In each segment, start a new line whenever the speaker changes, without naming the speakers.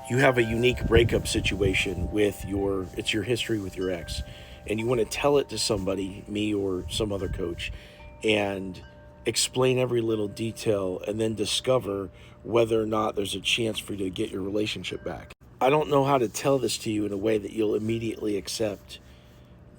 you have a unique breakup situation with it's your history with your ex, and you want to tell it to somebody, me or some other coach, and explain every little detail and then discover whether or not there's a chance for you to get your relationship back. I don't know how to tell this to you in a way that you'll immediately accept,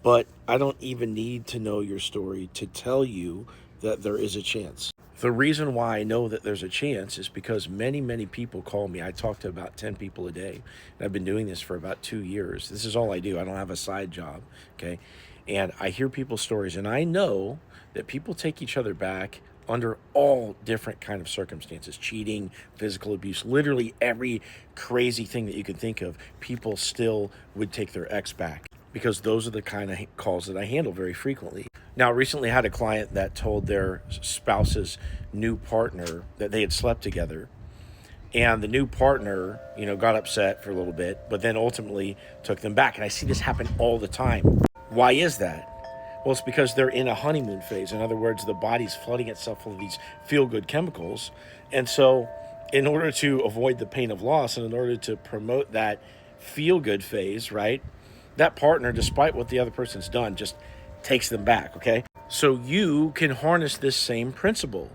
but I don't even need to know your story to tell you that there is a chance. The reason why I know that there's a chance is because many, many people call me. I talk to about 10 people a day. And I've been doing this for about 2 years. This is all I do. I don't have a side job. Okay. And I hear people's stories, and I know that people take each other back under all different kind of circumstances: cheating, physical abuse, literally every crazy thing that you can think of. People still would take their ex back because those are the kind of calls that I handle very frequently. Now, I recently had a client that told their spouse's new partner that they had slept together, and the new partner, got upset for a little bit, but then ultimately took them back. And I see this happen all the time. Why is that? Well, it's because they're in a honeymoon phase. In other words, the body's flooding itself full of these feel-good chemicals. And so in order to avoid the pain of loss and in order to promote that feel-good phase, right, that partner, despite what the other person's done, just takes them back, okay? So you can harness this same principle.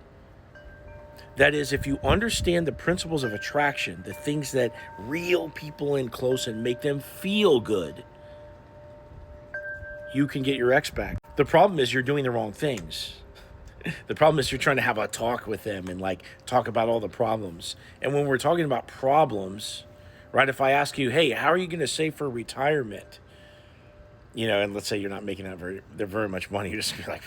That is, if you understand the principles of attraction, the things that reel people in close and make them feel good, you can get your ex back. The problem is you're doing the wrong things. The problem is you're trying to have a talk with them and talk about all the problems. And when we're talking about problems, right, if I ask you, hey, how are you going to save for retirement? And let's say you're not making that very much money. You're just gonna be like,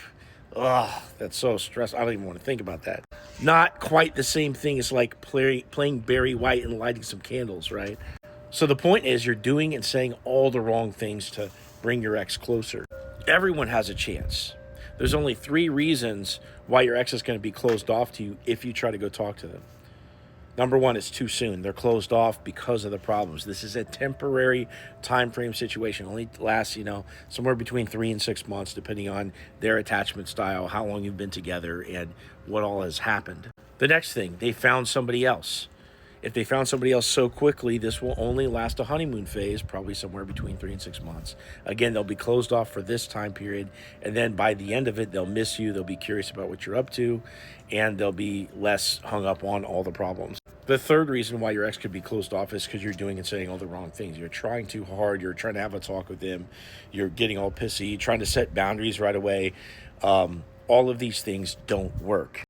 oh, that's so stressful. I don't even want to think about that. Not quite the same thing as playing Barry White and lighting some candles, right? So the point is you're doing and saying all the wrong things to bring your ex closer. Everyone has a chance. There's only 3 reasons why your ex is going to be closed off to you if you try to go talk to them. Number 1, it's too soon. They're closed off because of the problems. This is a temporary time frame situation. Only lasts, somewhere between 3 and 6 months, depending on their attachment style, how long you've been together, and what all has happened. The next thing, they found somebody else. If they found somebody else so quickly, this will only last a honeymoon phase, probably somewhere between 3 and 6 months. Again, they'll be closed off for this time period, and then by the end of it, they'll miss you, they'll be curious about what you're up to, and they'll be less hung up on all the problems. The third reason why your ex could be closed off is because you're doing and saying all the wrong things. You're trying too hard, you're trying to have a talk with them, you're getting all pissy, trying to set boundaries right away. All of these things don't work.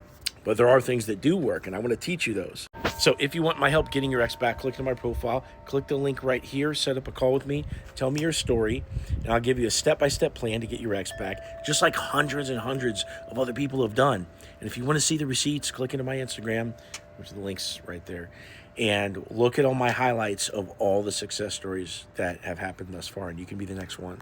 But there are things that do work, and I want to teach you those. So if you want my help getting your ex back, click on my profile, click the link right here, set up a call with me, tell me your story, and I'll give you a step-by-step plan to get your ex back, just like hundreds and hundreds of other people have done. And if you want to see the receipts, click into my Instagram, which are the links right there, and look at all my highlights of all the success stories that have happened thus far, and you can be the next one.